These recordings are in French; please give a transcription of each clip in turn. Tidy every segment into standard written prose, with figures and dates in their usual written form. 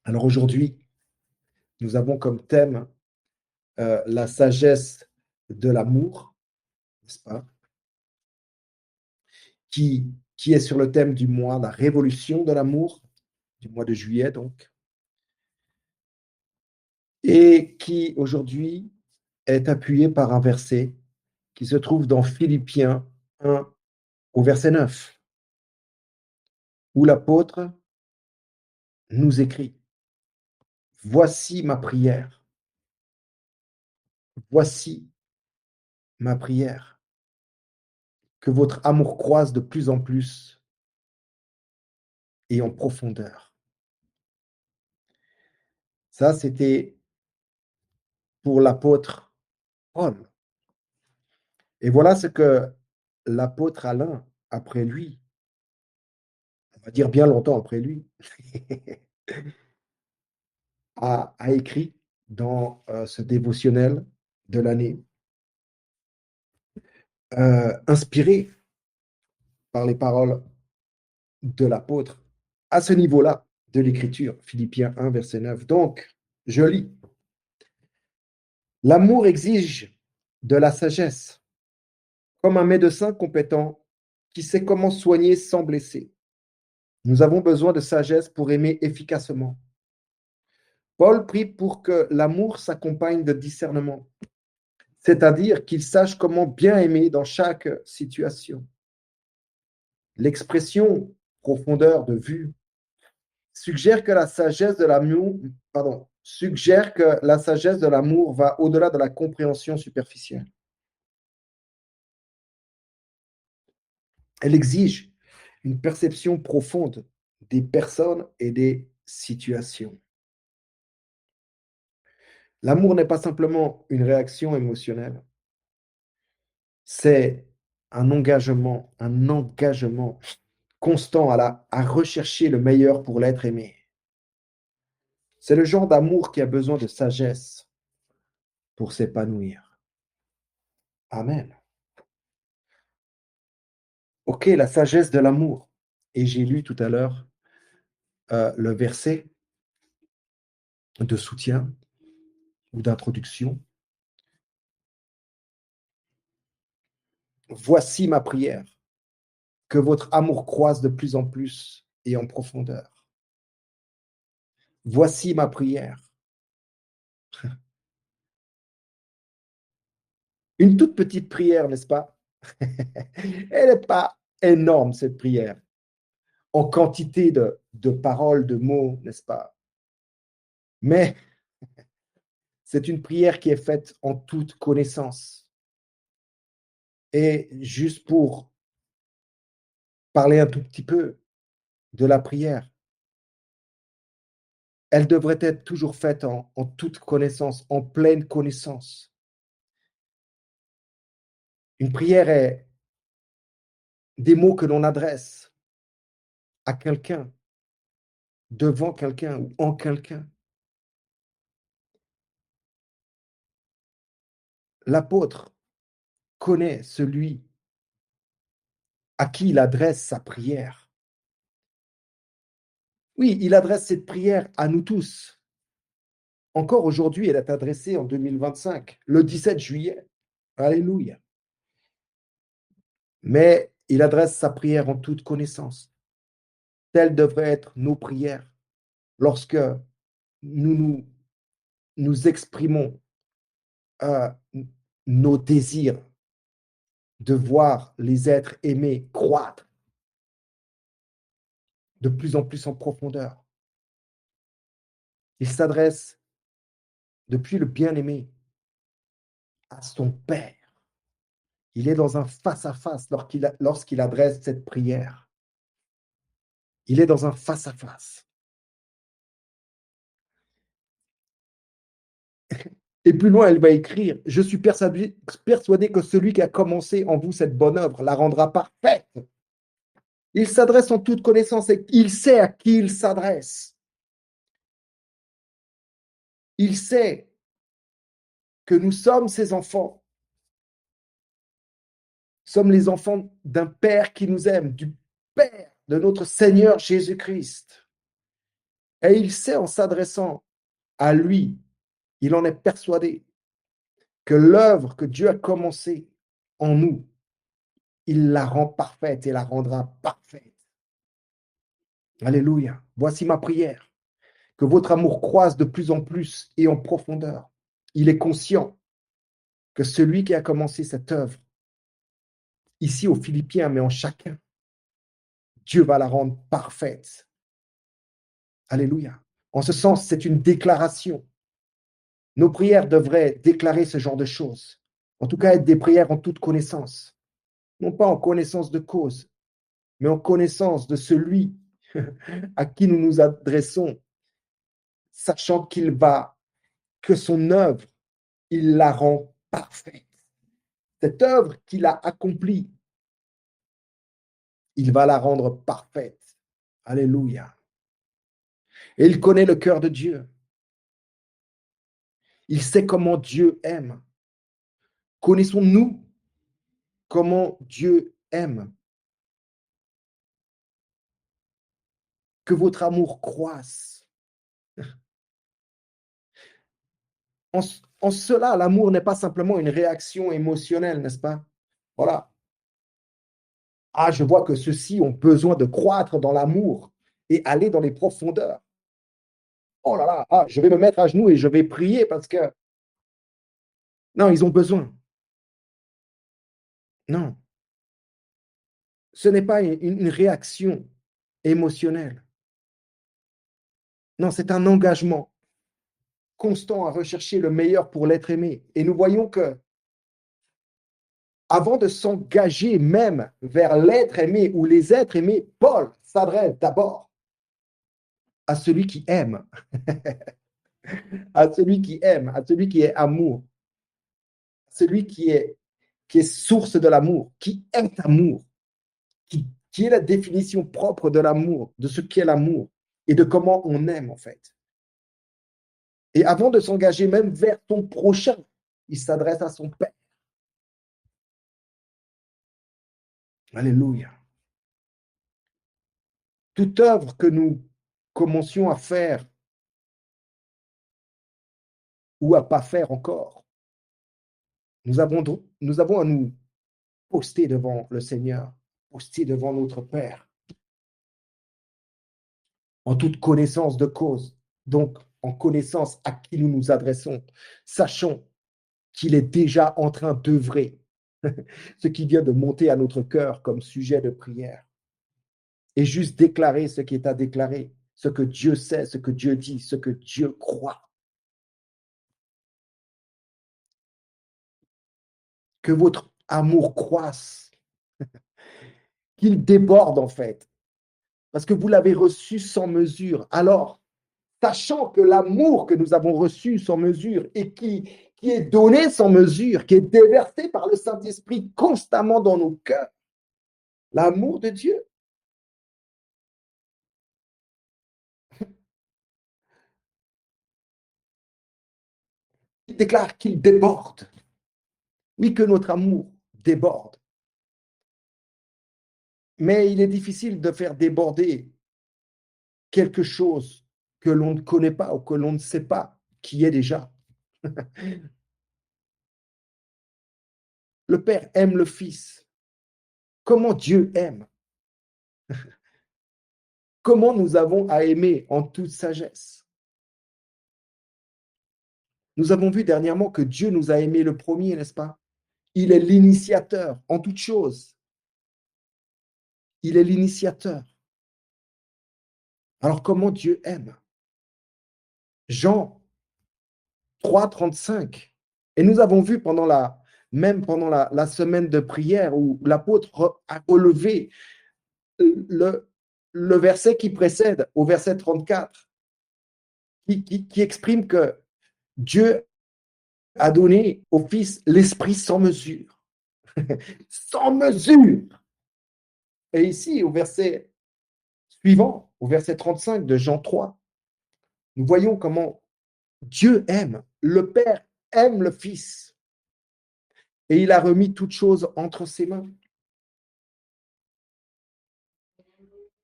Alors aujourd'hui, nous avons comme thème la sagesse de l'amour, n'est-ce pas? Qui est sur le thème du mois, la révolution de l'amour, du mois de juillet donc, et qui aujourd'hui est appuyé par un verset qui se trouve dans Philippiens 1 au verset 9, où l'apôtre nous écrit: «Voici ma prière, voici ma prière, que votre amour croisse de plus en plus et en profondeur». Ça, c'était pour l'apôtre Paul. Et voilà ce que l'apôtre Alain, après lui, on va dire bien longtemps après lui, a écrit dans ce dévotionnel de l'année, inspiré par les paroles de l'apôtre à ce niveau-là de l'écriture, Philippiens 1, verset 9. Donc, je lis: «L'amour exige de la sagesse, comme un médecin compétent qui sait comment soigner sans blesser. Nous avons besoin de sagesse pour aimer efficacement. Paul prie pour que l'amour s'accompagne de discernement, c'est-à-dire qu'il sache comment bien aimer dans chaque situation. L'expression profondeur de vue suggère que la sagesse de l'amour, suggère que la sagesse de l'amour va au-delà de la compréhension superficielle. Elle exige une perception profonde des personnes et des situations. L'amour n'est pas simplement une réaction émotionnelle, c'est un engagement constant à rechercher le meilleur pour l'être aimé. C'est le genre d'amour qui a besoin de sagesse pour s'épanouir. Amen. Ok, la sagesse de l'amour. Et j'ai lu tout à l'heure le verset de soutien ou d'introduction. Voici ma prière, que votre amour croisse de plus en plus et en profondeur. Voici ma prière. Une toute petite prière, n'est-ce pas? Elle n'est pas énorme, cette prière, en quantité de paroles, de mots, n'est-ce pas? Mais c'est une prière qui est faite en toute connaissance. Et juste pour parler un tout petit peu de la prière, elle devrait être toujours faite en toute connaissance, en pleine connaissance. Une prière est des mots que l'on adresse à quelqu'un, devant quelqu'un ou en quelqu'un. L'apôtre connaît celui à qui il adresse sa prière. Oui, il adresse cette prière à nous tous. Encore aujourd'hui, elle est adressée en 2025, le 17 juillet. Alléluia. Mais il adresse sa prière en toute connaissance. Telles devraient être nos prières lorsque nous nous exprimons nos désirs de voir les êtres aimés croître de plus en plus en profondeur. Il s'adresse depuis le bien-aimé à son Père. Il est dans un face-à-face lorsqu'il adresse cette prière. Il est dans un face-à-face. Et plus loin, elle va écrire: je suis persuadé que celui qui a commencé en vous cette bonne œuvre la rendra parfaite. Il s'adresse en toute connaissance et il sait à qui il s'adresse. Il sait que nous sommes ses enfants. Nous sommes les enfants d'un Père qui nous aime, du Père de notre Seigneur Jésus-Christ. Et il sait, en s'adressant à lui, il en est persuadé que l'œuvre que Dieu a commencée en nous, il la rend parfaite et la rendra parfaite. Alléluia. Voici ma prière. Que votre amour croise de plus en plus et en profondeur. Il est conscient que celui qui a commencé cette œuvre, ici aux Philippiens, mais en chacun, Dieu va la rendre parfaite. Alléluia. En ce sens, c'est une déclaration. Nos prières devraient déclarer ce genre de choses. En tout cas, être des prières en toute connaissance. Non pas en connaissance de cause, mais en connaissance de celui à qui nous nous adressons, sachant que son œuvre, il la rend parfaite. Cette œuvre qu'il a accomplie, il va la rendre parfaite. Alléluia. Et il connaît le cœur de Dieu. Il sait comment Dieu aime. Connaissons-nous comment Dieu aime? Que votre amour croisse. En cela, l'amour n'est pas simplement une réaction émotionnelle, n'est-ce pas? Voilà. Ah, je vois que ceux-ci ont besoin de croître dans l'amour et aller dans les profondeurs. Oh là là, ah, je vais me mettre à genoux et je vais prier parce que... Non, ils ont besoin. Non, ce n'est pas une réaction émotionnelle. Non, c'est un engagement constant à rechercher le meilleur pour l'être aimé. Et nous voyons que avant de s'engager même vers l'être aimé ou les êtres aimés, Paul s'adresse d'abord à celui qui aime, à celui qui aime, à celui qui est amour, celui qui est source de l'amour, qui est amour, qui est la définition propre de l'amour, de ce qu'est l'amour et de comment on aime en fait. Et avant de s'engager même vers son prochain, il s'adresse à son Père. Alléluia. Toute œuvre que nous commencions à faire ou à pas faire encore, nous avons à nous poster devant le Seigneur, poster devant notre Père, en toute connaissance de cause, donc en connaissance à qui nous nous adressons, sachant qu'il est déjà en train d'œuvrer ce qui vient de monter à notre cœur comme sujet de prière. Et juste déclarer ce qui est à déclarer, ce que Dieu sait, ce que Dieu dit, ce que Dieu croit. Que votre amour croisse, qu'il déborde en fait, parce que vous l'avez reçu sans mesure. Alors, sachant que l'amour que nous avons reçu sans mesure et qui est donné sans mesure, qui est déversé par le Saint-Esprit constamment dans nos cœurs, l'amour de Dieu, il déclare qu'il déborde. Oui, que notre amour déborde. Mais il est difficile de faire déborder quelque chose que l'on ne connaît pas ou que l'on ne sait pas qui est déjà. Le Père aime le Fils. Comment Dieu aime? Comment nous avons à aimer en toute sagesse? Nous avons vu dernièrement que Dieu nous a aimés le premier, n'est-ce pas? Il est l'initiateur en toute chose. Il est l'initiateur. Alors comment Dieu aime? Jean 3,35. Et nous avons vu même pendant la semaine de prière où l'apôtre a relevé le verset qui précède, au verset 34, qui exprime que Dieu a donné au Fils l'Esprit sans mesure. Sans mesure. Et ici, au verset suivant, au verset 35 de Jean 3, nous voyons comment Dieu aime, le Père aime le Fils, et il a remis toutes choses entre ses mains.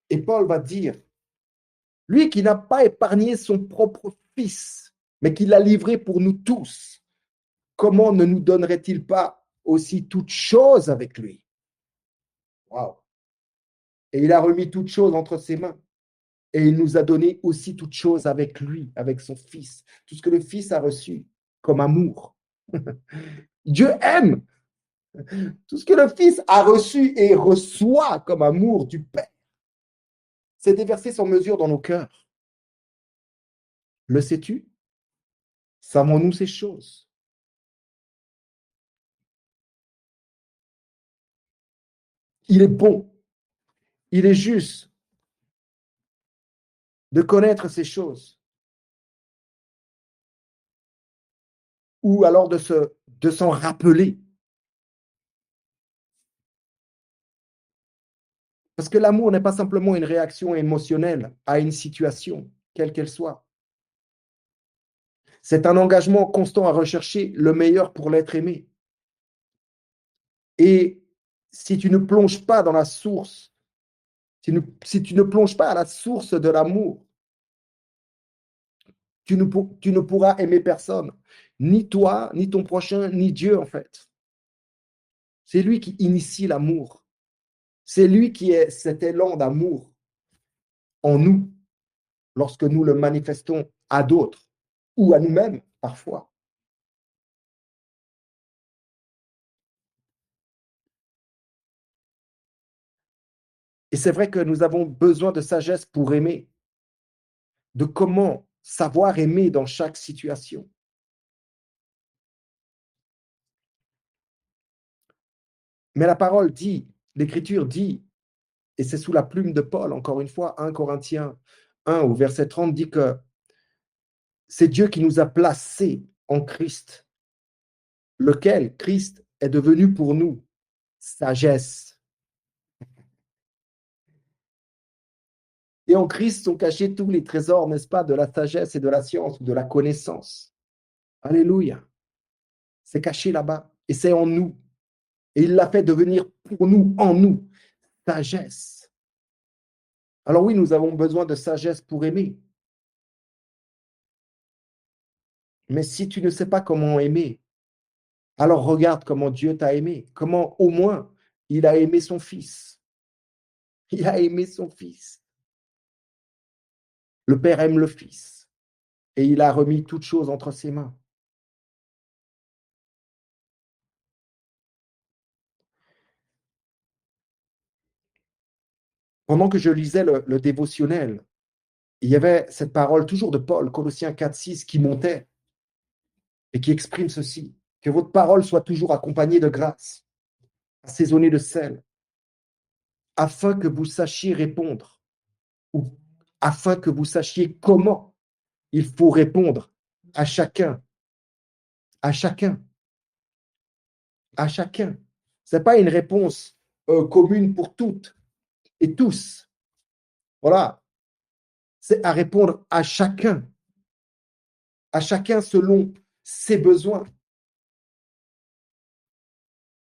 Et Paul va dire Lui qui n'a pas épargné son propre fils, mais qui l'a livré pour nous tous, comment ne nous donnerait-il pas aussi toutes choses avec lui? Waouh! Et il a remis toutes choses entre ses mains. Et il nous a donné aussi toutes choses avec lui, avec son Fils. Tout ce que le Fils a reçu comme amour. Dieu aime tout ce que le Fils a reçu et reçoit comme amour du Père. C'est déversé sans mesure dans nos cœurs. Le sais-tu? Savons-nous ces choses? Il est bon, il est juste de connaître ces choses. Ou alors de s'en rappeler. Parce que l'amour n'est pas simplement une réaction émotionnelle à une situation, quelle qu'elle soit. C'est un engagement constant à rechercher le meilleur pour l'être aimé. Et si tu ne plonges pas dans la source, si tu ne plonges pas à la source de l'amour, tu ne pourras aimer personne, ni toi, ni ton prochain, ni Dieu en fait. C'est lui qui initie l'amour. C'est lui qui est cet élan d'amour en nous lorsque nous le manifestons à d'autres ou à nous-mêmes parfois. Et c'est vrai que nous avons besoin de sagesse pour aimer, de comment savoir aimer dans chaque situation. Mais la parole dit, l'Écriture dit, et c'est sous la plume de Paul, encore une fois, 1 Corinthiens 1 au verset 30 dit que c'est Dieu qui nous a placés en Christ, lequel Christ est devenu pour nous sagesse. Et en Christ sont cachés tous les trésors, n'est-ce pas, de la sagesse et de la science, de la connaissance. Alléluia. C'est caché là-bas et c'est en nous. Et il l'a fait devenir pour nous, en nous, sagesse. Alors oui, nous avons besoin de sagesse pour aimer. Mais si tu ne sais pas comment aimer, alors regarde comment Dieu t'a aimé, comment au moins il a aimé son Fils. Il a aimé son Fils. Le Père aime le Fils et il a remis toutes choses entre ses mains. Pendant que je lisais le dévotionnel, il y avait cette parole toujours de Paul, Colossiens 4, 6, qui montait et qui exprime ceci, que votre parole soit toujours accompagnée de grâce, assaisonnée de sel, afin que vous sachiez répondre, ou afin que vous sachiez comment il faut répondre à chacun, à chacun, à chacun. Ce n'est pas une réponse commune pour toutes et tous. Voilà. C'est à répondre à chacun selon ses besoins.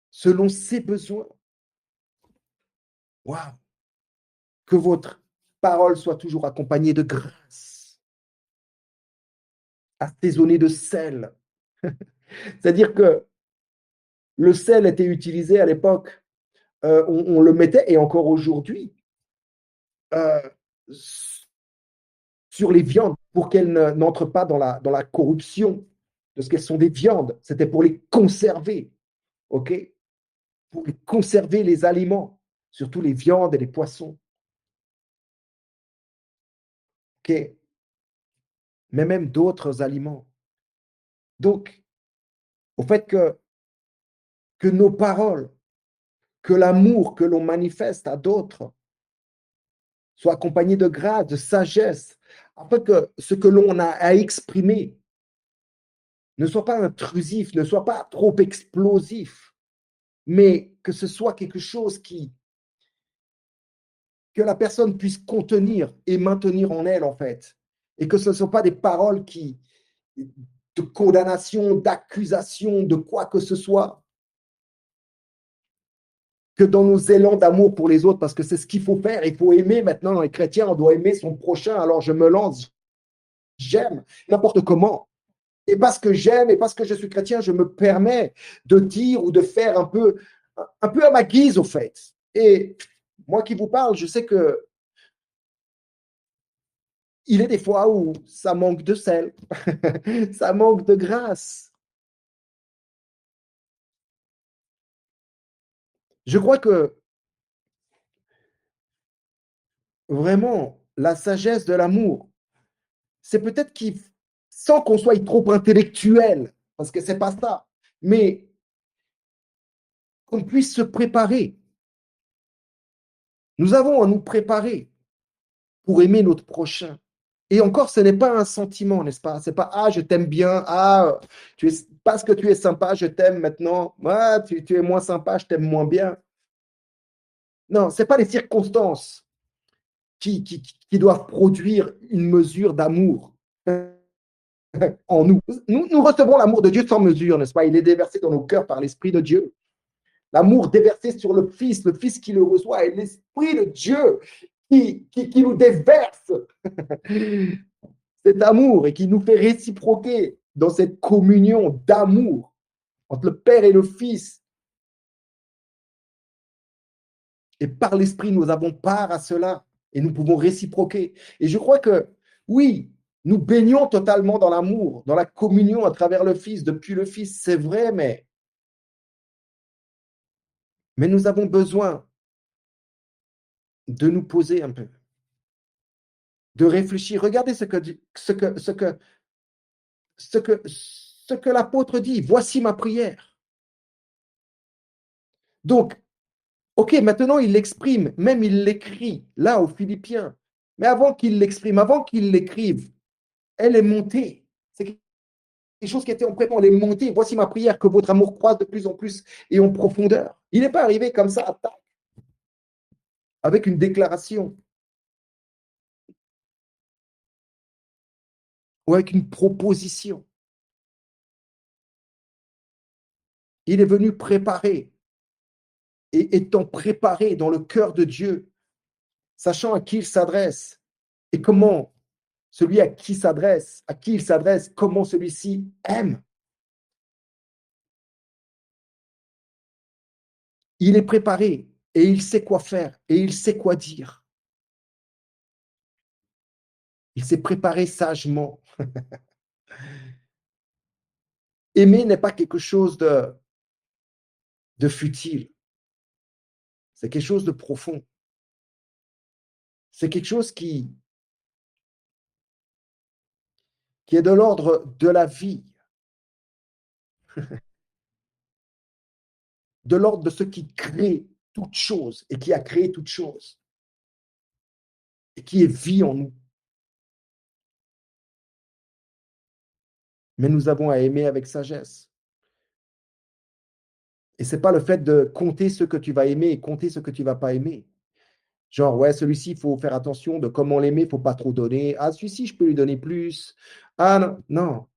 Selon ses besoins. Waouh! Que votre parole soit toujours accompagnée de grâce, assaisonnée de sel. C'est-à-dire que le sel était utilisé à l'époque, on le mettait, et encore aujourd'hui, euh, sur les viandes pour qu'elles n'entrent pas dans la corruption, de ce qu'elles sont des viandes. C'était pour les conserver, ok? Pour conserver les aliments, surtout les viandes et les poissons, ok? Mais même d'autres aliments. Donc, au fait que nos paroles, que l'amour que l'on manifeste à d'autres soit accompagné de grâce, de sagesse, afin que ce que l'on a à exprimer ne soit pas intrusif, ne soit pas trop explosif, mais que ce soit quelque chose que la personne puisse contenir et maintenir en elle, en fait. Et que ce ne soient pas des paroles de condamnation, d'accusation, de quoi que ce soit. que dans nos élans d'amour pour les autres, parce que c'est ce qu'il faut faire. Il faut aimer maintenant, dans les chrétiens, on doit aimer son prochain. Alors je me lance, j'aime n'importe comment. Et parce que j'aime et parce que je suis chrétien, je me permets de dire ou de faire un peu à ma guise, au fait. Et moi qui vous parle, je sais que il est des fois où ça manque de sel, ça manque de grâce. Je crois que vraiment, la sagesse de l'amour, c'est peut-être qu'il, sans qu'on soit trop intellectuel, parce que c'est pas ça, mais qu'on puisse se préparer. Nous avons à nous préparer pour aimer notre prochain. Et encore, ce n'est pas un sentiment, n'est-ce pas? C'est pas ah, je t'aime bien, ah, tu es, parce que tu es sympa, je t'aime maintenant. Ah, tu es moins sympa, je t'aime moins bien. Non, c'est pas les circonstances qui doivent produire une mesure d'amour en nous. Nous recevons l'amour de Dieu sans mesure, n'est-ce pas? Il est déversé dans nos cœurs par l'Esprit de Dieu. L'amour déversé sur le Fils qui le reçoit, et l'Esprit de Dieu qui nous déverse cet amour et qui nous fait réciproquer dans cette communion d'amour entre le Père et le Fils. Et par l'Esprit, nous avons part à cela et nous pouvons réciproquer. Et je crois que, oui, nous baignons totalement dans l'amour, dans la communion à travers le Fils, depuis le Fils, c'est vrai, mais nous avons besoin de nous poser un peu, de réfléchir. Regardez ce que l'apôtre dit. Voici ma prière. Donc, ok, maintenant il l'exprime, même il l'écrit là aux Philippiens. Mais avant qu'il l'exprime, avant qu'il l'écrive, elle est montée. C'est quelque chose qui était en préparant, elle est montée. Voici ma prière, que votre amour croise de plus en plus et en profondeur. Il n'est pas arrivé comme ça, avec une déclaration ou avec une proposition. Il est venu préparer et étant préparé dans le cœur de Dieu, sachant à qui il s'adresse et comment celui à qui il s'adresse, comment celui-ci aime. Il est préparé et il sait quoi faire et il sait quoi dire. Il s'est préparé sagement. Aimer n'est pas quelque chose de futile. C'est quelque chose de profond. C'est quelque chose qui est de l'ordre de la vie, de l'ordre de ce qui crée toute chose et qui a créé toute chose et qui est vie en nous. Mais nous avons à aimer avec sagesse. Et ce n'est pas le fait de compter ce que tu vas aimer et compter ce que tu ne vas pas aimer. Genre, ouais, celui-ci, il faut faire attention de comment l'aimer, il ne faut pas trop donner. Ah, celui-ci, je peux lui donner plus. Ah, non, non.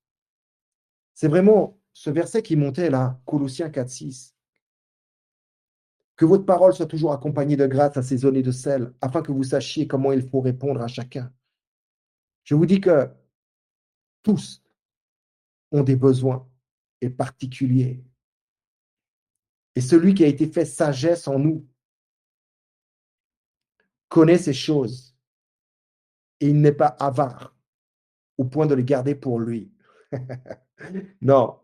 C'est vraiment ce verset qui montait là, Colossiens 4:6. Que votre parole soit toujours accompagnée de grâce assaisonnée de sel, afin que vous sachiez comment il faut répondre à chacun. Je vous dis que tous ont des besoins et particuliers. Et celui qui a été fait sagesse en nous connaît ces choses et il n'est pas avare au point de les garder pour lui. Non.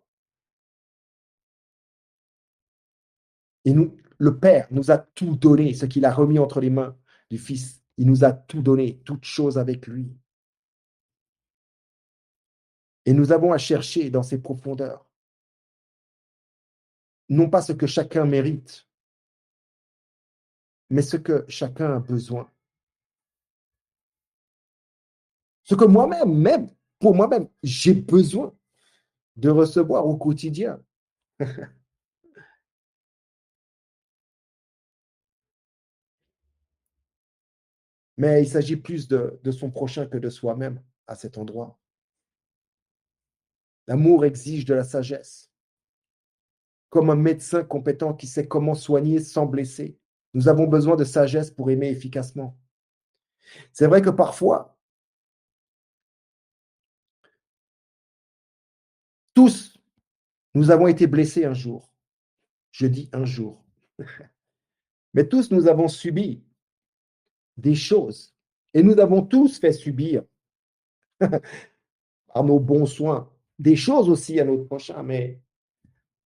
Et nous, le Père nous a tout donné, ce qu'il a remis entre les mains du Fils. Il nous a tout donné, toutes choses avec lui. Et nous avons à chercher dans ses profondeurs, non pas ce que chacun mérite, mais ce que chacun a besoin. Ce que moi-même, même pour moi-même, j'ai besoin de recevoir au quotidien. Mais il s'agit plus de son prochain que de soi-même à cet endroit. L'amour exige de la sagesse, comme un médecin compétent qui sait comment soigner sans blesser. Nous avons besoin de sagesse pour aimer efficacement. C'est vrai que parfois, tous, nous avons été blessés un jour. Je dis un jour. Mais tous, nous avons subi des choses. Et nous avons tous fait subir, par nos bons soins, des choses aussi à notre prochain. Mais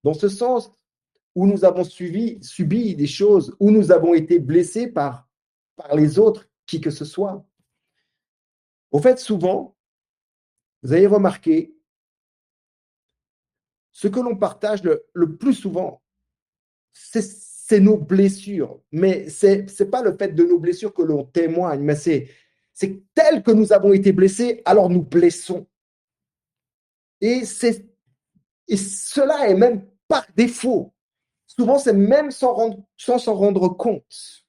dans ce sens où nous avons subi des choses, où nous avons été blessés par les autres, qui que ce soit. Au fait, souvent, vous avez remarqué, ce que l'on partage le plus souvent, c'est nos blessures. Mais ce n'est pas le fait de nos blessures que l'on témoigne, mais c'est tel que nous avons été blessés, alors nous blessons. Et, et cela est même par défaut. Souvent, c'est même sans s'en rendre compte.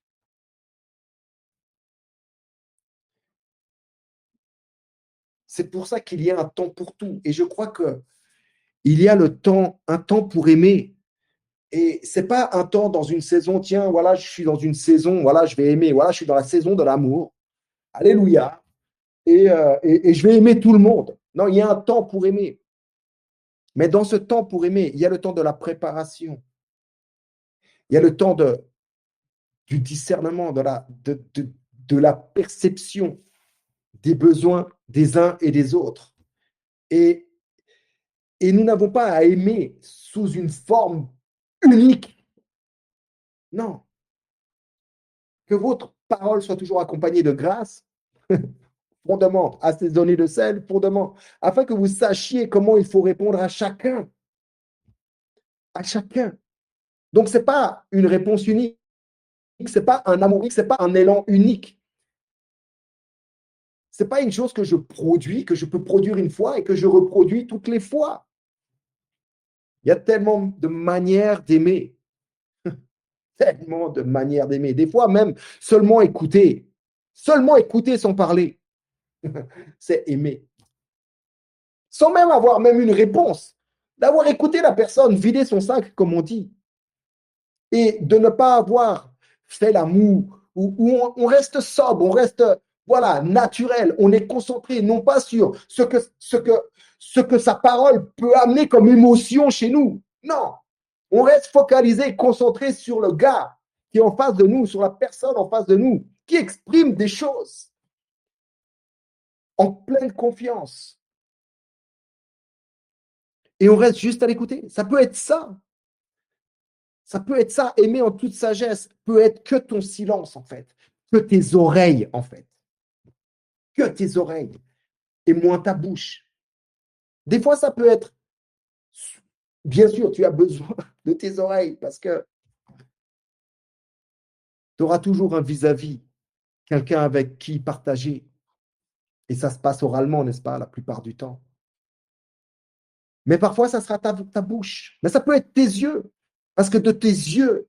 C'est pour ça qu'il y a un temps pour tout. Et je crois qu'il y a un temps pour aimer. Et c'est pas un temps dans une saison, tiens, voilà, je suis dans une saison, voilà, je vais aimer, voilà, je suis dans la saison de l'amour. Alléluia. Et je vais aimer tout le monde. Non, il y a un temps pour aimer. Mais dans ce temps pour aimer, il y a le temps de la préparation. Il y a le temps du discernement, de la perception des besoins des uns et des autres. Et, et nous n'avons pas à aimer sous une forme unique. Non. Que votre parole soit toujours accompagnée de grâce, fondement, assaisonné de sel, fondement, afin que vous sachiez comment il faut répondre à chacun. À chacun. Donc, ce n'est pas une réponse unique, ce n'est pas un amour unique, ce n'est pas un élan unique. Ce n'est pas une chose que je produis, que je peux produire une fois et que je reproduis toutes les fois. Il y a tellement de manières d'aimer. Tellement de manières d'aimer. Des fois, même seulement écouter sans parler, c'est aimer. Sans même avoir même une réponse. D'avoir écouté la personne vider son sac, comme on dit. Et de ne pas avoir fait la moue, où on reste sobre, on reste voilà, naturel, on est concentré non pas sur ce que sa parole peut amener comme émotion chez nous. Non, on reste focalisé, concentré sur le gars qui est en face de nous, sur la personne en face de nous, qui exprime des choses en pleine confiance. Et on reste juste à l'écouter. Ça peut être ça. Ça peut être ça, aimer en toute sagesse, peut être que ton silence, en fait, que tes oreilles, en fait, que tes oreilles, et moins ta bouche. Des fois, ça peut être, bien sûr, tu as besoin de tes oreilles, parce que tu auras toujours un vis-à-vis, quelqu'un avec qui partager, et ça se passe oralement, n'est-ce pas, la plupart du temps. Mais parfois, ça sera ta bouche, mais ça peut être tes yeux, parce que de tes yeux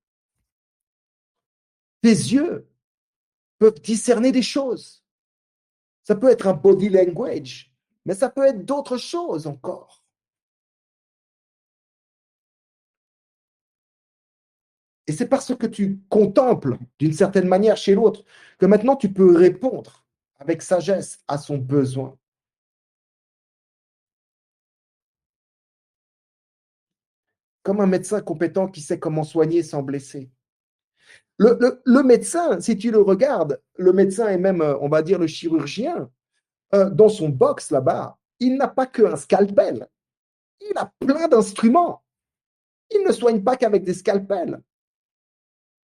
peuvent discerner des choses. Ça peut être un body language, mais ça peut être d'autres choses encore. Et c'est parce que tu contemples d'une certaine manière chez l'autre que maintenant tu peux répondre avec sagesse à son besoin. Comme un médecin compétent qui sait comment soigner sans blesser. Le médecin, si tu le regardes, le médecin et même, on va dire, le chirurgien, dans son box là-bas, il n'a pas qu'un scalpel. Il a plein d'instruments. Il ne soigne pas qu'avec des scalpels.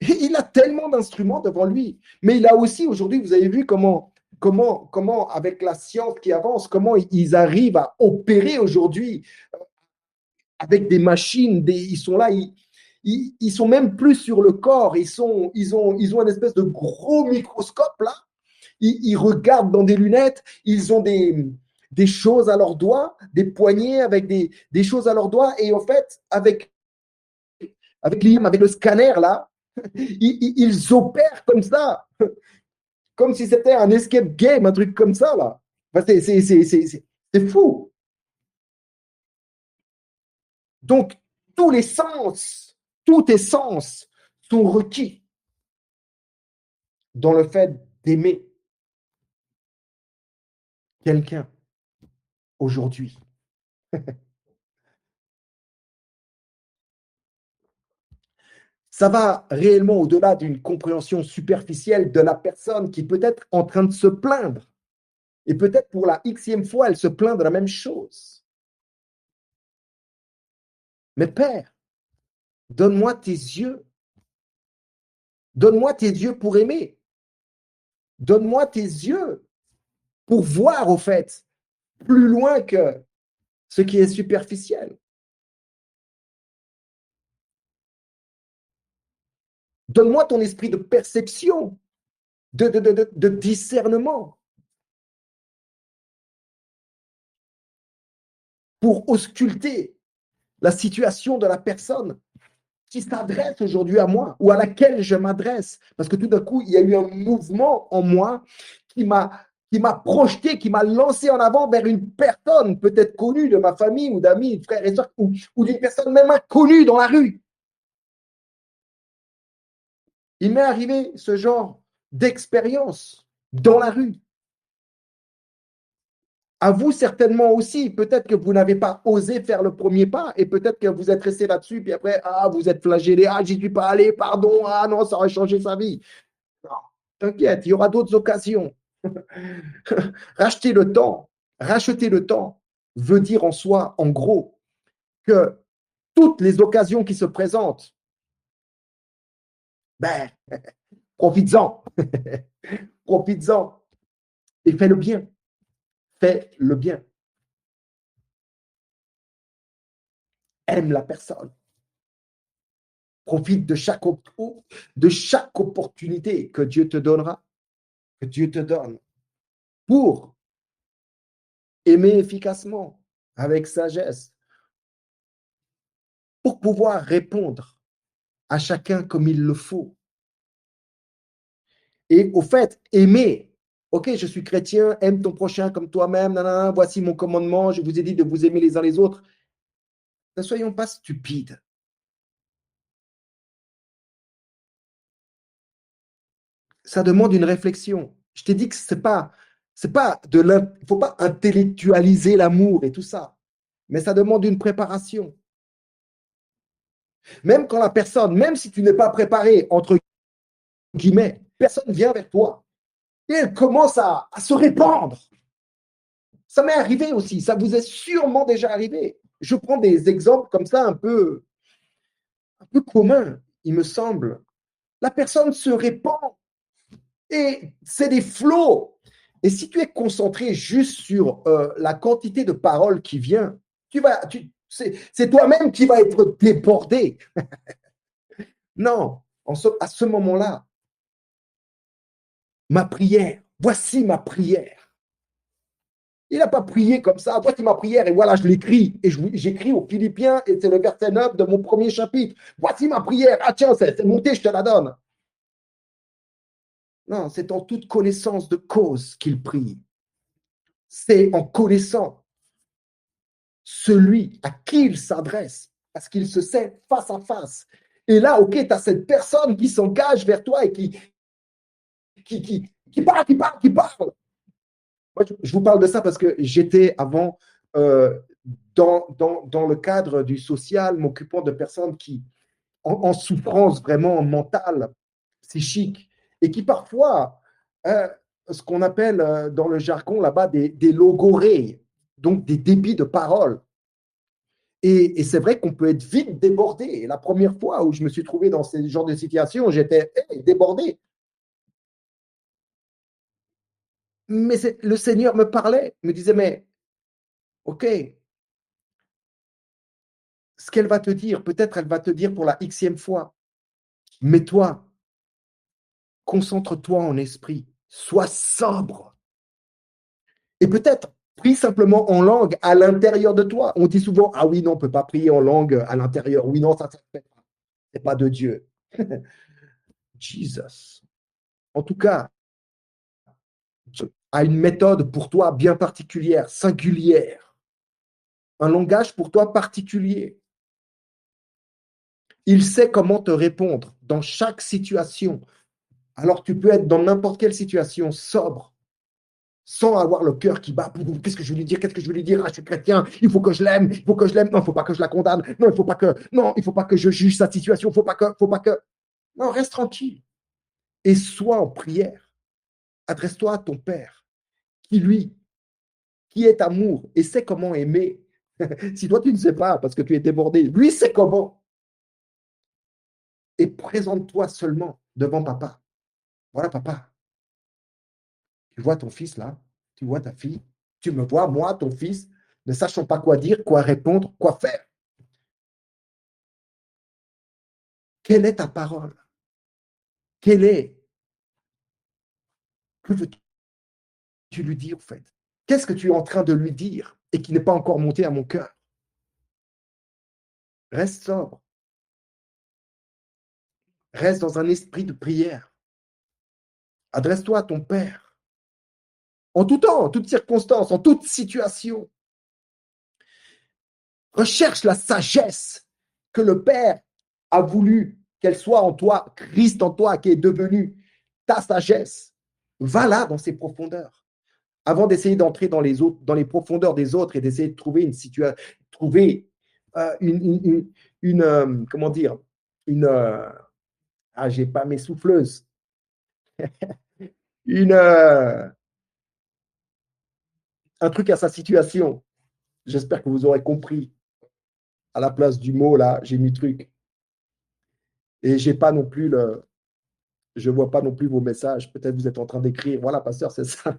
Il a tellement d'instruments devant lui. Mais il a aussi, aujourd'hui, vous avez vu comment, avec la science qui avance, comment ils arrivent à opérer aujourd'hui avec des machines. Ils sont là, ils sont même plus sur le corps. Ils ont une espèce de gros microscope là. Ils regardent dans des lunettes. Ils ont des choses à leurs doigts, des poignets avec des choses à leurs doigts. Et en fait, avec le scanner là, ils opèrent comme ça, comme si c'était un escape game, un truc comme ça, là. Enfin, c'est fou. Donc, tous les sens, tous tes sens sont requis. dans le fait d'aimer quelqu'un aujourd'hui. Ça va réellement au-delà d'une compréhension superficielle de la personne qui peut être en train de se plaindre. Et peut-être pour la xème fois, elle se plaint de la même chose. Mais Père, donne-moi tes yeux. Donne-moi tes yeux pour aimer. Donne-moi tes yeux pour voir, au fait, plus loin que ce qui est superficiel. Donne-moi ton esprit de perception, de discernement pour ausculter la situation de la personne qui s'adresse aujourd'hui à moi ou à laquelle je m'adresse. Parce que tout d'un coup, il y a eu un mouvement en moi qui m'a projeté, qui m'a lancé en avant vers une personne peut-être connue de ma famille ou d'amis, frères et sœurs, ou d'une personne même inconnue dans la rue. Il m'est arrivé ce genre d'expérience dans la rue. À vous certainement aussi, peut-être que vous n'avez pas osé faire le premier pas et peut-être que vous êtes resté là-dessus, puis après, vous êtes flagellé, j'y suis pas allé, pardon, non, ça aurait changé sa vie. Non, t'inquiète, il y aura d'autres occasions. Racheter le temps, racheter le temps veut dire en soi, en gros, que toutes les occasions qui se présentent, ben, profites-en, profites-en et fais le bien, fais le bien. Aime la personne. Profite de chaque opportunité que Dieu te donnera, que Dieu te donne, pour aimer efficacement, avec sagesse, pour pouvoir répondre à chacun comme il le faut. Et au fait, aimer, ok, je suis chrétien, aime ton prochain comme toi-même, nanana, voici mon commandement, je vous ai dit de vous aimer les uns les autres. Ne soyons pas stupides. Ça demande une réflexion. Je t'ai dit que c'est pas il faut pas intellectualiser l'amour et tout ça, mais ça demande une préparation. Même quand la personne, même si tu n'es pas préparé, entre guillemets, personne vient vers toi et elle commence à se répandre. Ça m'est arrivé aussi, ça vous est sûrement déjà arrivé. Je prends des exemples comme ça un peu communs, il me semble. La personne se répand et c'est des flots. Et si tu es concentré juste sur la quantité de paroles qui vient, c'est toi-même qui va être débordé. Non, à ce moment-là, ma prière, voici ma prière. Il n'a pas prié comme ça, voici ma prière, et voilà, je l'écris. Et j'écris aux Philippiens, et c'est le verset 9 de mon premier chapitre. Voici ma prière, tiens, c'est monté, je te la donne. Non, c'est en toute connaissance de cause qu'il prie. C'est en connaissant celui à qui il s'adresse, parce qu'il se sait face à face. Et là, ok, tu as cette personne qui s'engage vers toi et qui parle. Moi, je vous parle de ça parce que j'étais avant dans le cadre du social, m'occupant de personnes qui en souffrance vraiment mentale, psychique, et qui parfois, ce qu'on appelle dans le jargon là-bas des logorées, donc des débits de parole. Et c'est vrai qu'on peut être vite débordé. Et la première fois où je me suis trouvé dans ce genre de situation, j'étais débordé. Mais le Seigneur me parlait, me disait, mais ok, ce qu'elle va te dire, peut-être elle va te dire pour la xème fois, mais toi, concentre-toi en esprit, sois sobre. Et peut-être prie simplement en langue à l'intérieur de toi. On dit souvent, ah oui, non, on ne peut pas prier en langue à l'intérieur. Oui, non, ça ne se fait pas. Ce n'est pas de Dieu. Jesus. En tout cas, Dieu a une méthode pour toi bien particulière, singulière. Un langage pour toi particulier. Il sait comment te répondre dans chaque situation, Alors tu peux être dans n'importe quelle situation sobre, sans avoir le cœur qui bat. Qu'est-ce que je vais lui dire? Qu'est-ce que je vais lui dire? Ah, je suis chrétien, il faut que je l'aime, il faut que je l'aime. Non, il ne faut pas que je la condamne. Non, il ne faut pas que je juge sa situation. Faut pas que. Non, reste tranquille. Et sois en prière. Adresse-toi à ton Père, qui est amour et sait comment aimer. Si toi, tu ne sais pas parce que tu es débordé, lui sait comment. Et présente-toi seulement devant papa. Voilà, papa. Tu vois ton fils là, tu vois ta fille, tu me vois, moi, ton fils, ne sachant pas quoi dire, quoi répondre, quoi faire. Quelle est ta parole? Quelle est? Que veux-tu lui dire, en fait? Qu'est-ce que tu es en train de lui dire et qui n'est pas encore monté à mon cœur? Reste sobre. Reste dans un esprit de prière. Adresse-toi à ton Père. En tout temps, en toute circonstance, en toute situation. Recherche la sagesse que le Père a voulu qu'elle soit en toi, Christ en toi, qui est devenu ta sagesse. Va là dans ses profondeurs. Avant d'essayer d'entrer dans les autres, dans les profondeurs des autres et d'essayer de trouver une situation, trouver comment dire, une, j'ai pas mes souffleuses, une, un truc à sa situation. J'espère que vous aurez compris. À la place du mot, là, j'ai mis truc. Et j'ai pas non plus je vois pas non plus vos messages. Peut-être vous êtes en train d'écrire. Voilà, pasteur, c'est ça.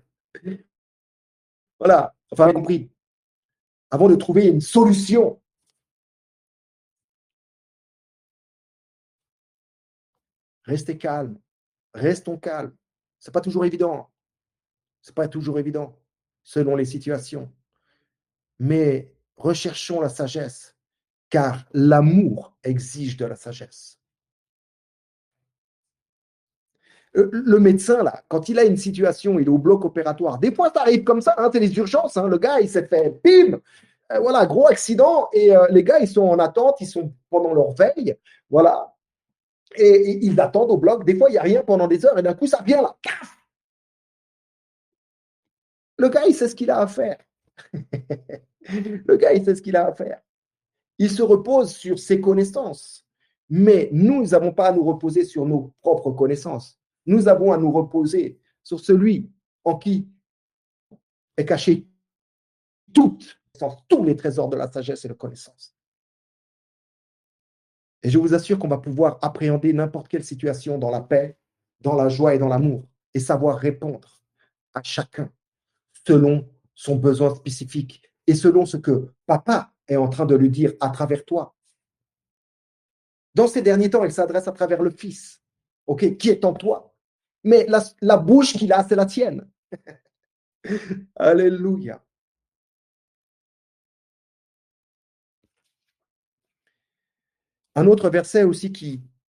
Voilà. Enfin, compris. Avant de trouver une solution, restez calme. Restons calmes. C'est pas toujours évident. C'est pas toujours évident selon les situations. Mais recherchons la sagesse, car l'amour exige de la sagesse. Le médecin, là, quand il a une situation, il est au bloc opératoire. Des fois, ça arrive comme ça, hein, c'est les urgences. Hein, le gars, il s'est fait, bim, voilà, gros accident. Et les gars, ils sont en attente, ils sont pendant leur veille. Voilà. Et ils attendent au bloc. Des fois, il n'y a rien pendant des heures. Et d'un coup, ça vient là. Le gars, il sait ce qu'il a à faire. Le gars, il sait ce qu'il a à faire. Il se repose sur ses connaissances. Mais nous n'avons pas à nous reposer sur nos propres connaissances. Nous avons à nous reposer sur celui en qui est caché tous les trésors de la sagesse et de connaissance. Et je vous assure qu'on va pouvoir appréhender n'importe quelle situation dans la paix, dans la joie et dans l'amour, et savoir répondre à chacun selon son besoin spécifique et selon ce que papa est en train de lui dire à travers toi. Dans ces derniers temps, il s'adresse à travers le Fils, ok, qui est en toi. Mais la bouche qu'il a, c'est la tienne. Alléluia. Un autre verset aussi,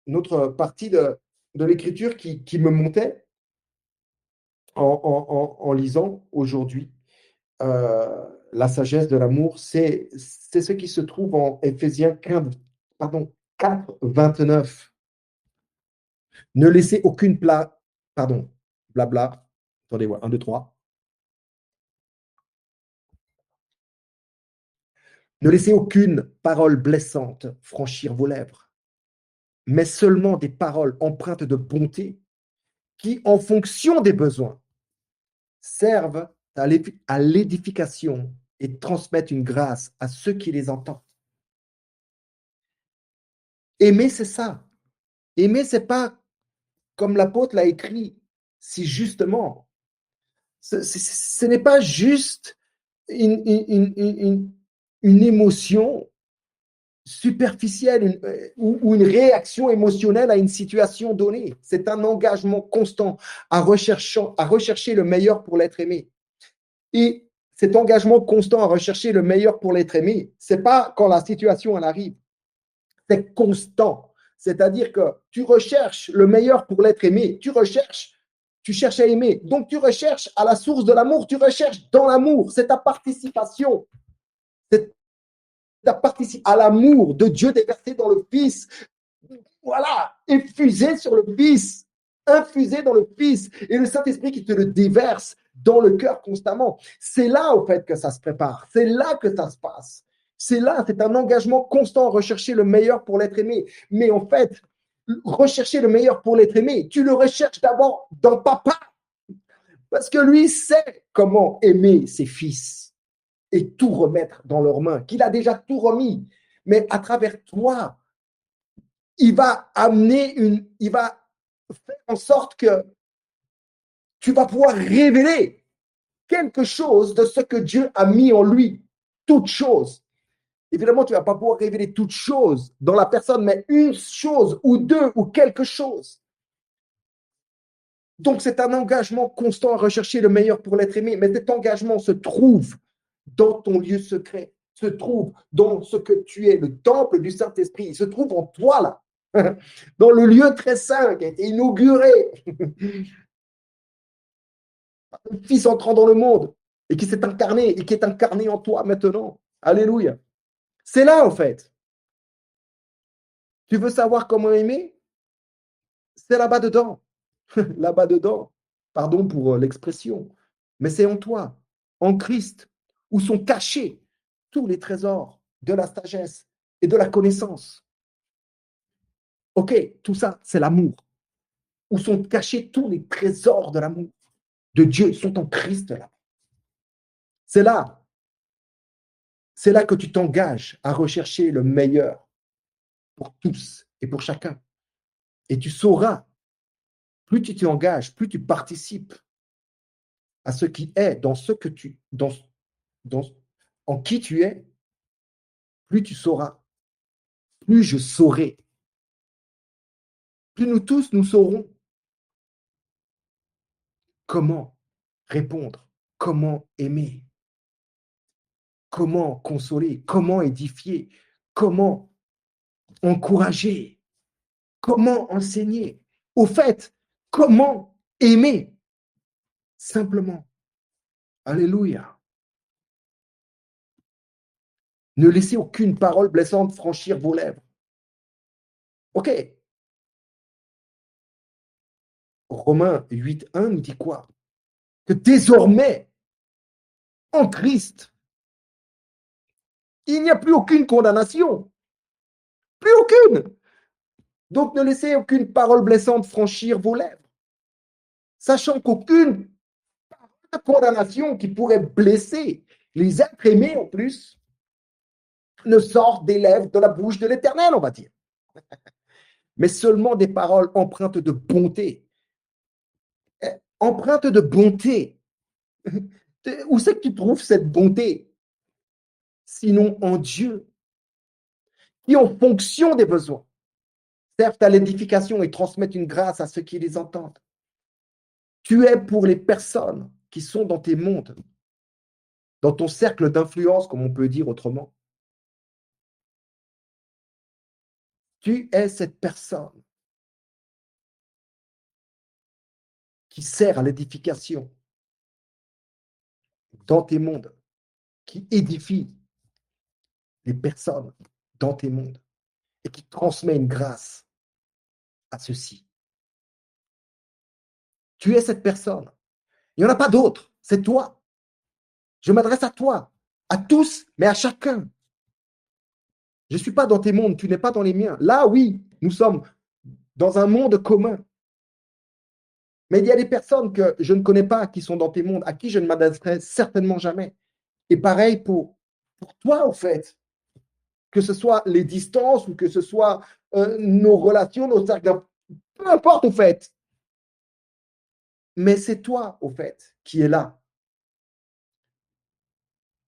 une autre partie de l'Écriture qui me montait en lisant aujourd'hui, la sagesse de l'amour, c'est ce qui se trouve en Éphésiens 4, 29. Ne laissez aucune blabla. Attendez, ouais, 1, 2, 3. Ne laissez aucune parole blessante franchir vos lèvres, mais seulement des paroles empreintes de bonté qui, en fonction des besoins, servent à l'édification et transmettent une grâce à ceux qui les entendent. Aimer, c'est ça. Aimer, c'est pas comme l'apôtre l'a écrit, si justement, ce n'est pas juste une émotion superficielle ou une réaction émotionnelle à une situation donnée. C'est un engagement constant à rechercher le meilleur pour l'être aimé. Et cet engagement constant à rechercher le meilleur pour l'être aimé, c'est pas quand la situation elle arrive, c'est constant. C'est-à-dire que tu recherches le meilleur pour l'être aimé, tu cherches à aimer. Donc tu recherches à la source de l'amour, tu recherches dans l'amour, c'est ta participation. C'est ta participation à l'amour de Dieu déversé dans le Fils. Voilà, effusé sur le Fils. infusé dans le Fils et le Saint-Esprit qui te le déverse dans le cœur constamment. C'est là, au fait, que ça se prépare. C'est là que ça se passe. C'est là, c'est un engagement constant à rechercher le meilleur pour l'être aimé. Mais en fait, rechercher le meilleur pour l'être aimé, tu le recherches d'abord dans papa. Parce que lui sait comment aimer ses fils et tout remettre dans leurs mains, qu'il a déjà tout remis. Mais à travers toi, il va faire en sorte que tu vas pouvoir révéler quelque chose de ce que Dieu a mis en lui, toute chose. Évidemment, tu ne vas pas pouvoir révéler toute chose dans la personne, mais une chose ou deux ou quelque chose. Donc, c'est un engagement constant à rechercher le meilleur pour l'être aimé, mais cet engagement se trouve dans ton lieu secret, se trouve dans ce que tu es, le temple du Saint-Esprit, il se trouve en toi là, dans le lieu très saint qui a été inauguré, le Fils entrant dans le monde et qui s'est incarné et qui est incarné en toi maintenant. Alléluia. C'est là en fait. Tu veux savoir comment aimer? C'est là-bas dedans. Là-bas dedans. Pardon pour l'expression. Mais c'est en toi, en Christ, où sont cachés tous les trésors de la sagesse et de la connaissance. Ok, tout ça, c'est l'amour. Où sont cachés tous les trésors de l'amour de Dieu, sont en Christ là. C'est là. C'est là que tu t'engages à rechercher le meilleur pour tous et pour chacun. Et tu sauras, plus tu t'engages, plus tu participes à ce qui est dans ce que tu, en qui tu es, plus tu sauras, plus je saurai, plus nous tous nous saurons comment répondre, comment aimer, comment consoler, comment édifier, comment encourager, comment enseigner. Au fait, comment aimer simplement. Alléluia. Ne laissez aucune parole blessante franchir vos lèvres. OK. Romains 8.1 nous dit quoi? Que désormais, en Christ, il n'y a plus aucune condamnation. Plus aucune. Donc ne laissez aucune parole blessante franchir vos lèvres. Sachant qu'aucune condamnation qui pourrait blesser les êtres aimés en plus ne sort des lèvres de la bouche de l'Éternel, on va dire. Mais seulement des paroles empreintes de bonté. Empreintes de bonté. Où c'est que tu trouves cette bonté? Sinon en Dieu, qui en fonction des besoins servent à l'édification et transmettent une grâce à ceux qui les entendent. Tu es pour les personnes qui sont dans tes mondes, dans ton cercle d'influence, comme on peut dire autrement. Tu es cette personne qui sert à l'édification dans tes mondes, qui édifie les personnes dans tes mondes et qui transmet une grâce à ceux-ci. Tu es cette personne. Il n'y en a pas d'autre. C'est toi. Je m'adresse à toi, à tous, mais à chacun. Je ne suis pas dans tes mondes, tu n'es pas dans les miens. Là, oui, nous sommes dans un monde commun. Mais il y a des personnes que je ne connais pas qui sont dans tes mondes, à qui je ne m'adresserai certainement jamais. Et pareil pour toi, en fait. Que ce soit les distances ou que ce soit nos relations, nos cercles, peu importe, au fait. Mais c'est toi, au fait, qui est là,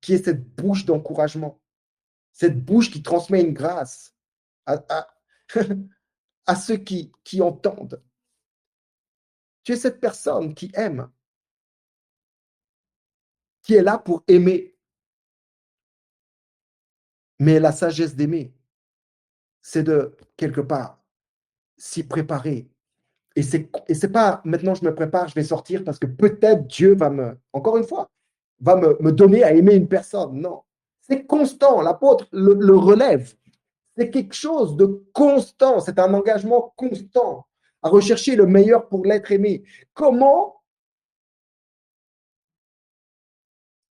qui est cette bouche d'encouragement, cette bouche qui transmet une grâce à ceux qui entendent. Tu es cette personne qui aime, qui est là pour aimer. Mais la sagesse d'aimer, c'est de, quelque part, s'y préparer. Et c'est pas, maintenant je me prépare, je vais sortir parce que peut-être Dieu va encore une fois, va me donner à aimer une personne. Non. C'est constant. L'apôtre le relève. C'est quelque chose de constant. C'est un engagement constant à rechercher le meilleur pour l'être aimé. Comment?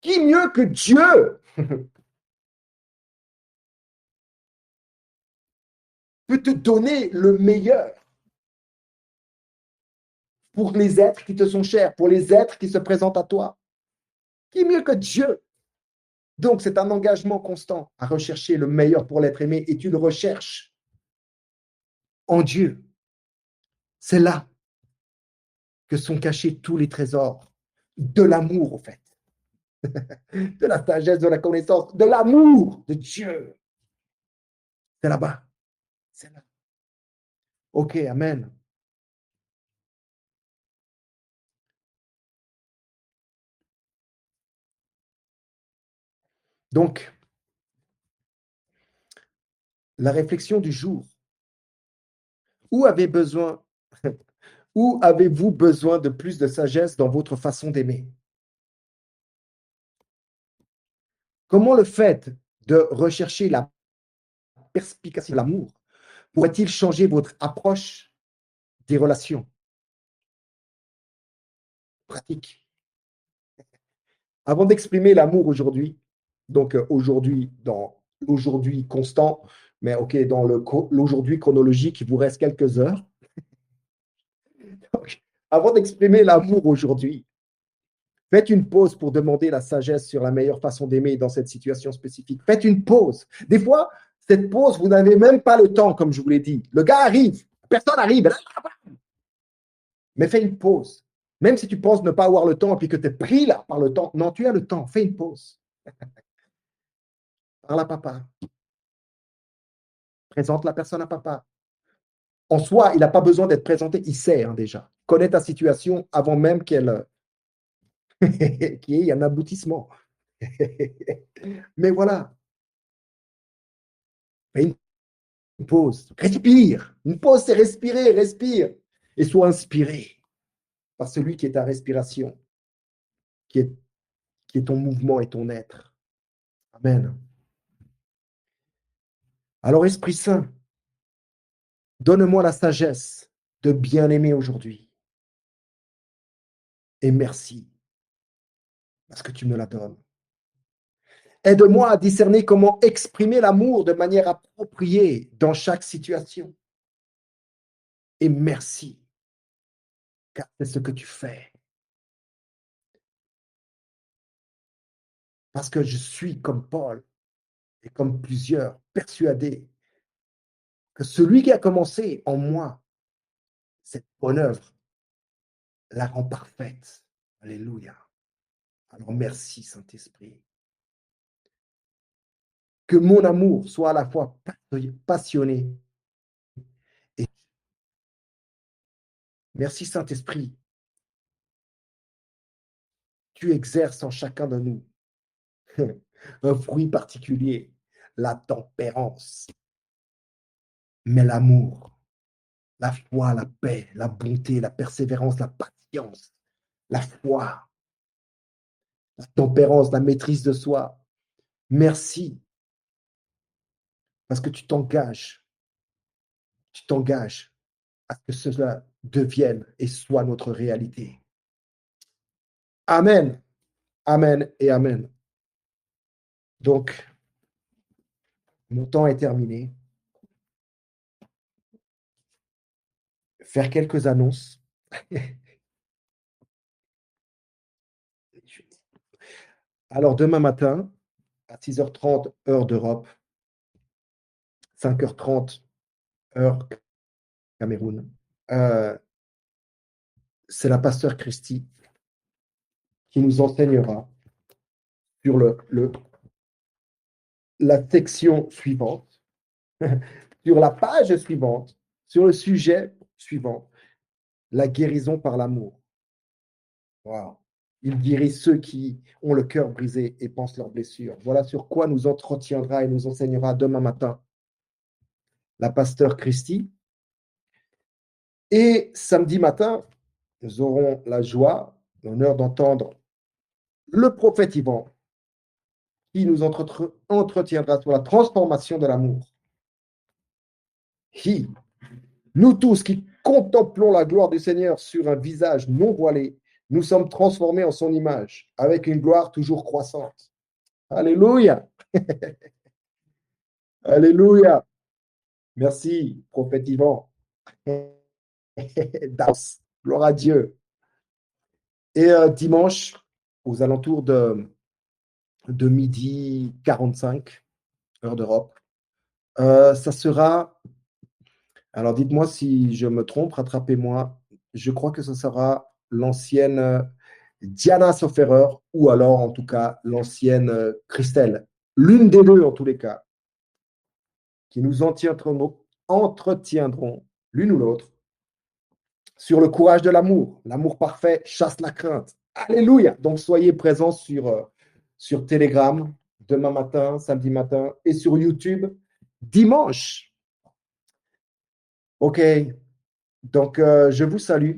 Qui mieux que Dieu peut te donner le meilleur pour les êtres qui te sont chers, pour les êtres qui se présentent à toi? Qui mieux que Dieu? Donc, c'est un engagement constant à rechercher le meilleur pour l'être aimé et tu le recherches en Dieu. C'est là que sont cachés tous les trésors de l'amour, en fait, de la sagesse, de la connaissance, de l'amour de Dieu. C'est là-bas. C'est là. OK, Amen. Donc, la réflexion du jour. Où avez besoin, où avez-vous besoin de plus de sagesse dans votre façon d'aimer? Comment le fait de rechercher la perspicacité de l'amour pourrait-il changer votre approche des relations pratiques? Avant d'exprimer l'amour aujourd'hui, donc aujourd'hui, dans l'aujourd'hui constant, mais OK, dans l'aujourd'hui chronologique, il vous reste quelques heures. Donc, avant d'exprimer l'amour aujourd'hui, faites une pause pour demander la sagesse sur la meilleure façon d'aimer dans cette situation spécifique. Faites une pause. Des fois, cette pause, vous n'avez même pas le temps, comme je vous l'ai dit. Le gars arrive, personne arrive, mais fais une pause. Même si tu penses ne pas avoir le temps et puis que tu es pris là par le temps, non, tu as le temps. Fais une pause. Parle à papa. Présente la personne à papa. En soi, il n'a pas besoin d'être présenté, il sait déjà. Connaît ta situation avant même qu'il y ait un aboutissement. Mais voilà, fais une pause, respire. Une pause, c'est respirer, respire. Et sois inspiré par celui qui est ta respiration, qui est, qui est ton mouvement et ton être. Amen. Alors, Esprit Saint, donne-moi la sagesse de bien aimer aujourd'hui. Et merci, parce que tu me la donnes. Aide-moi à discerner comment exprimer l'amour de manière appropriée dans chaque situation. Et merci, car c'est ce que tu fais. Parce que je suis comme Paul et comme plusieurs persuadé que celui qui a commencé en moi cette bonne œuvre la rend parfaite. Alléluia. Alors merci Saint-Esprit. Que mon amour soit à la fois passionné et merci Saint-Esprit. Tu exerces en chacun de nous un fruit particulier, la tempérance, mais l'amour, la foi, la paix, la bonté, la persévérance, la patience, la foi, la tempérance, la maîtrise de soi. Merci, parce que tu t'engages à ce que cela devienne et soit notre réalité. Amen, amen et amen. Donc, mon temps est terminé. Faire quelques annonces. Alors, demain matin, à 6h30, heure d'Europe, 5h30, heure Cameroun, c'est la pasteur Christy qui nous enseignera sur la section suivante, sur la page suivante, sur le sujet suivant, la guérison par l'amour. Wow. Il guérit ceux qui ont le cœur brisé et pensent leurs blessures. Voilà sur quoi nous entretiendra et nous enseignera demain matin la pasteur Christy. Et samedi matin, nous aurons la joie, l'honneur d'entendre le prophète Yvan qui nous entretiendra sur la transformation de l'amour. Nous tous qui contemplons la gloire du Seigneur sur un visage non voilé, nous sommes transformés en son image, avec une gloire toujours croissante. Alléluia. Alléluia. Merci, prophète Yvan. Gloire à Dieu. Et dimanche, aux alentours de midi 45, heure d'Europe, ça sera, alors dites-moi si je me trompe, rattrapez-moi, je crois que ce sera l'ancienne Diana Sofferer ou alors en tout cas l'ancienne Christelle, l'une des deux en tous les cas, qui nous entretiendront l'une ou l'autre sur le courage de l'amour. L'amour parfait chasse la crainte. Alléluia. Donc soyez présents sur Telegram demain matin, samedi matin et sur YouTube dimanche. OK. Donc je vous salue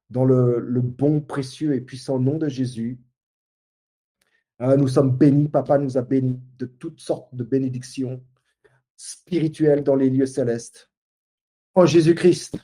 dans le bon, précieux et puissant nom de Jésus. Nous sommes bénis, Papa nous a bénis de toutes sortes de bénédictions spirituelles dans les lieux célestes. En Jésus-Christ.